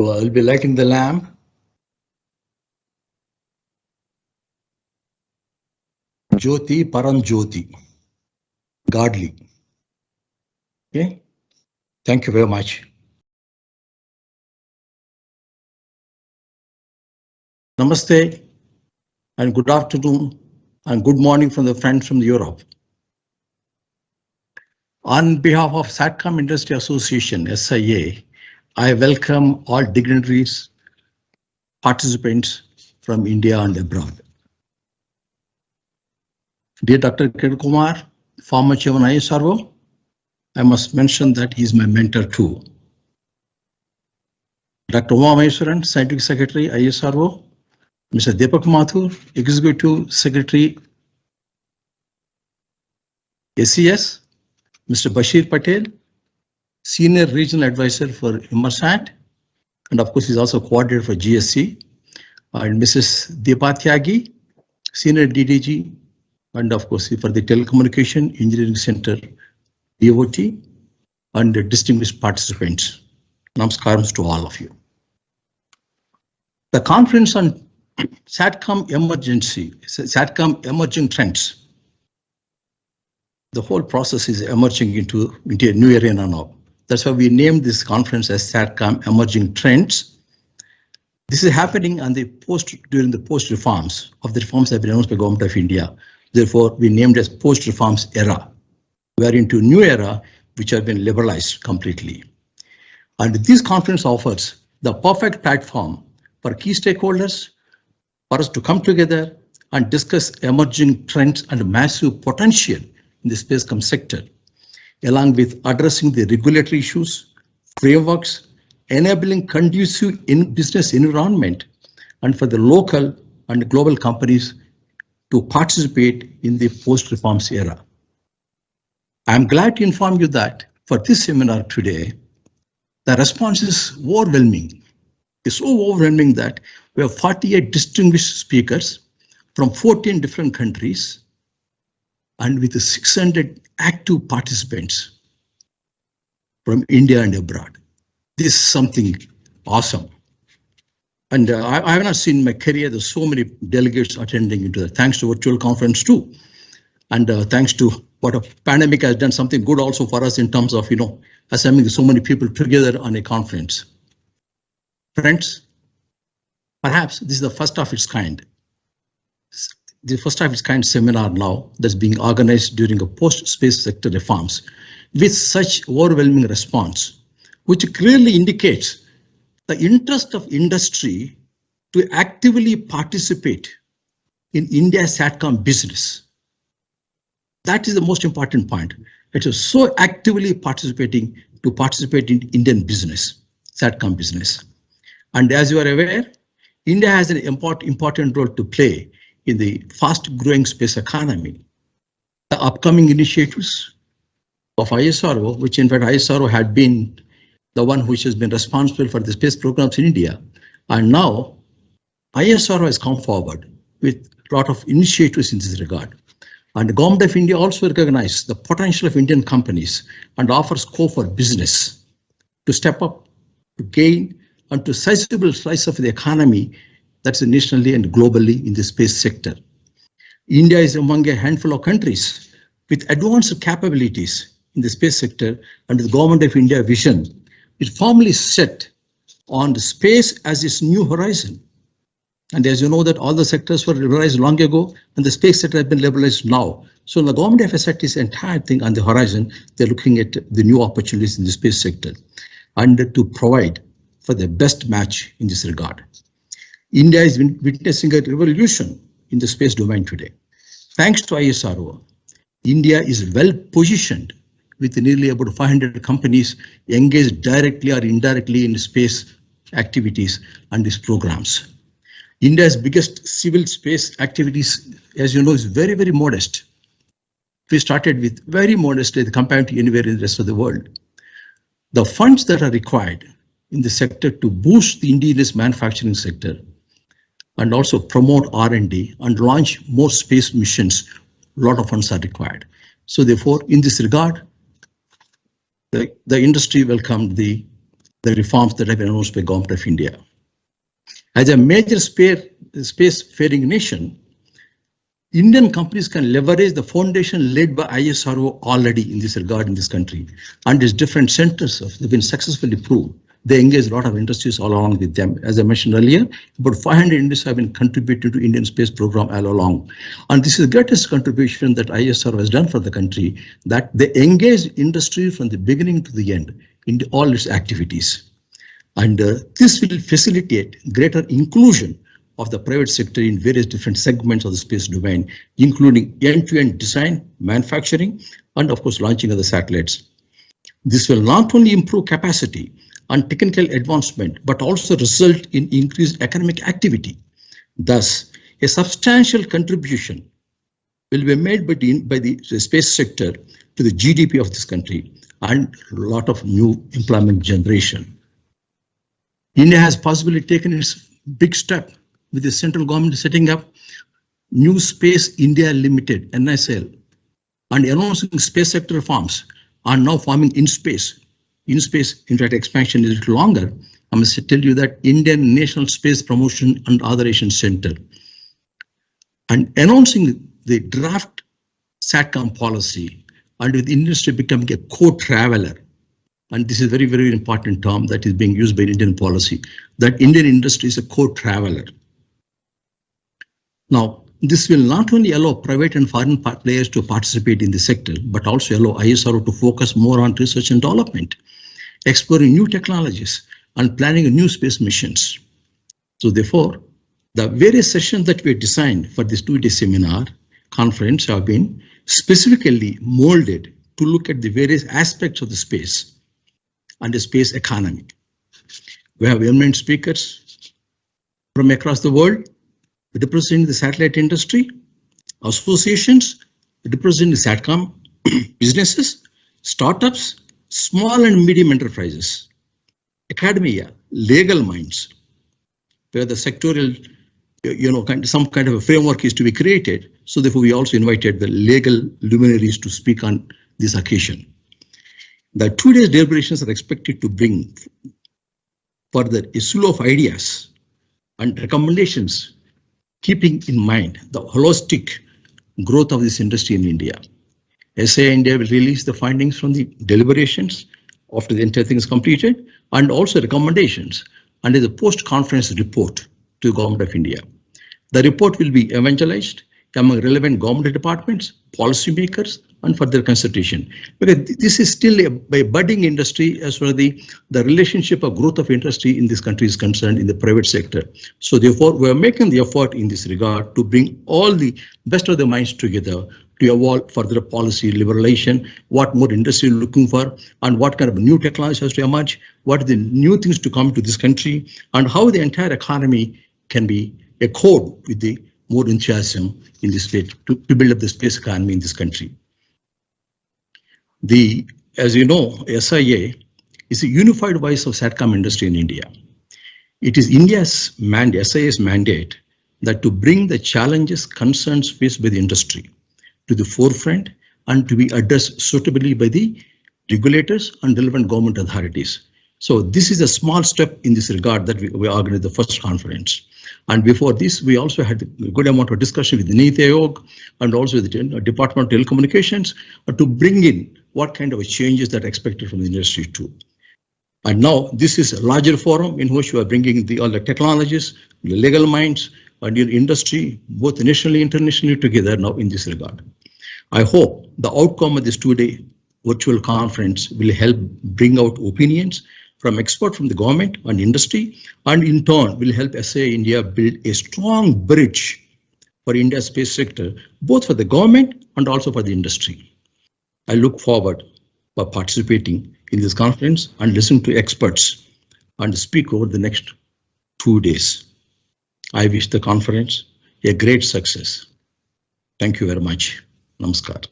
So I'll be lighting the lamp. Jyoti Param Jyoti. Godly. Okay. Thank you very much. Namaste and good afternoon and good morning from the friends from Europe. On behalf of SATCOM Industry Association, SIA, I welcome all dignitaries, participants from India and abroad. Dear Dr. Kiran Kumar, former Chairman ISRO, I must mention that he is my mentor too. Dr. Uma Maheswaran, Scientific Secretary, ISRO, Mr. Deepak Mathur, Executive Secretary, SES, Mr. Bashir Patel, Senior Regional Advisor for Immersat, and of course he's also coordinator for GSC, and Mrs. Deepa Tyagi, Senior DDG, and of course for the Telecommunication Engineering Center, DOT, and the distinguished participants. Namaskar to all of you. The conference on SATCOM emerging trends. The whole process is emerging into a new arena now. That's why we named this conference as SATCOM Emerging Trends. This is happening on during the post reforms of the reforms that have been announced by Government of India. Therefore, we named as post reforms era. We are into a new era which has been liberalized completely. And this conference offers the perfect platform for key stakeholders for us to come together and discuss emerging trends and massive potential in the space sector, along with addressing the regulatory issues, frameworks, enabling conducive business environment, and for the local and global companies to participate in the post-reforms era. I'm glad to inform you that for this seminar today, the response is overwhelming. It's so overwhelming that we have 48 distinguished speakers from 14 different countries and with 600 active participants from India and abroad. This is something awesome. And I have not seen in my career, there's so many delegates attending into that, thanks to virtual conference too. And thanks to what a pandemic has done something good also for us in terms of, assembling so many people together on a conference. Friends, perhaps this is the first of its kind. The first of its kind seminar now that's being organized during a post-space sector reforms with such overwhelming response, which clearly indicates the interest of industry to actively participate in India's SATCOM business. That is the most important point. It is so actively participating in Indian business, SATCOM business. And as you are aware, India has an important role to play in the fast-growing space economy. The upcoming initiatives of ISRO, which in fact ISRO had been the one which has been responsible for the space programs in India, and now ISRO has come forward with a lot of initiatives in this regard. And the Government of India also recognizes the potential of Indian companies and offers scope for business to step up, to gain, and to sizable slice of the economy that's nationally and globally in the space sector. India is among a handful of countries with advanced capabilities in the space sector, and the Government of India vision is firmly set on the space as its new horizon. And as you know that all the sectors were liberalized long ago, and the space sector has been liberalized now. So the government has set this entire thing on the horizon. They're looking at the new opportunities in the space sector and to provide for the best match in this regard. India is witnessing a revolution in the space domain today. Thanks to ISRO, India is well positioned with nearly about 500 companies engaged directly or indirectly in space activities and these programs. India's biggest civil space activities, as you know, is very, very modest. We started with very modestly compared to anywhere in the rest of the world. The funds that are required in the sector to boost the indigenous manufacturing sector and also promote R&D and launch more space missions, a lot of funds are required. So therefore, in this regard, the industry welcomed the the reforms that have been announced by Government of India. As a major space-faring nation, Indian companies can leverage the foundation laid by ISRO already in this regard in this country, and its different centers have been successfully proved. They engage a lot of industries all along with them. As I mentioned earlier, about 500 industries have been contributed to Indian space program all along. And this is the greatest contribution that ISRO has done for the country, that they engage industry from the beginning to the end in all its activities. And this will facilitate greater inclusion of the private sector in various different segments of the space domain, including end-to-end design, manufacturing, and of course, launching of the satellites. This will not only improve capacity and technical advancement, but also result in increased economic activity. Thus, a substantial contribution will be made by the space sector to the GDP of this country and a lot of new employment generation. India has possibly taken its big step with the central government setting up New Space India Limited, NSL, and announcing space sector reforms are now forming InSpace. InSpace, in fact, expansion is a little longer. I must tell you that Indian National Space Promotion and Authorization Center, and announcing the draft SATCOM policy, and with industry becoming a co-traveler. And this is a very, very important term that is being used by Indian policy, that Indian industry is a co-traveler. Now, this will not only allow private and foreign players to participate in the sector, but also allow ISRO to focus more on research and development, exploring new technologies, and planning new space missions. So therefore, the various sessions that we designed for this 2-day seminar conference have been specifically molded to look at the various aspects of the space and the space economy. We have eminent speakers from across the world representing the satellite industry, associations representing the SATCOM businesses, startups, small and medium enterprises, academia, legal minds, where the sectorial, some kind of a framework is to be created. So therefore, we also invited the legal luminaries to speak on this occasion. The 2 days deliberations are expected to bring further a slew of ideas and recommendations, keeping in mind the holistic growth of this industry in India. SIA-India will release the findings from the deliberations after the entire thing is completed, and also recommendations under the post-conference report to the Government of India. The report will be evangelized among relevant government departments, policymakers, and further consultation. Because this is still a budding industry as far as the relationship of growth of industry in this country is concerned in the private sector. So therefore, we are making the effort in this regard to bring all the best of the minds together to evolve further policy liberalization, what more industry is looking for, and what kind of new technology has to emerge, what are the new things to come to this country, and how the entire economy can be echoed with the more enthusiasm in this space to build up the space economy in this country. As you know, SIA is a unified voice of SATCOM industry in India. It is India's mandate, SIA's mandate, that to bring the challenges, concerns faced by the industry to the forefront and to be addressed suitably by the regulators and relevant government authorities. So this is a small step in this regard that we organized the first conference. And before this, we also had a good amount of discussion with the Niti Aayog and also with the Department of Telecommunications to bring in what kind of changes that are expected from the industry too. And now this is a larger forum in which we are bringing all the technologies, the legal minds, and your industry, both nationally and internationally together now in this regard. I hope the outcome of this 2-day virtual conference will help bring out opinions from experts from the government and industry, and in turn will help SIA-India build a strong bridge for India's space sector, both for the government and also for the industry. I look forward for participating in this conference and listen to experts and speak over the next 2 days. I wish the conference a great success. Thank you very much. Namaskar.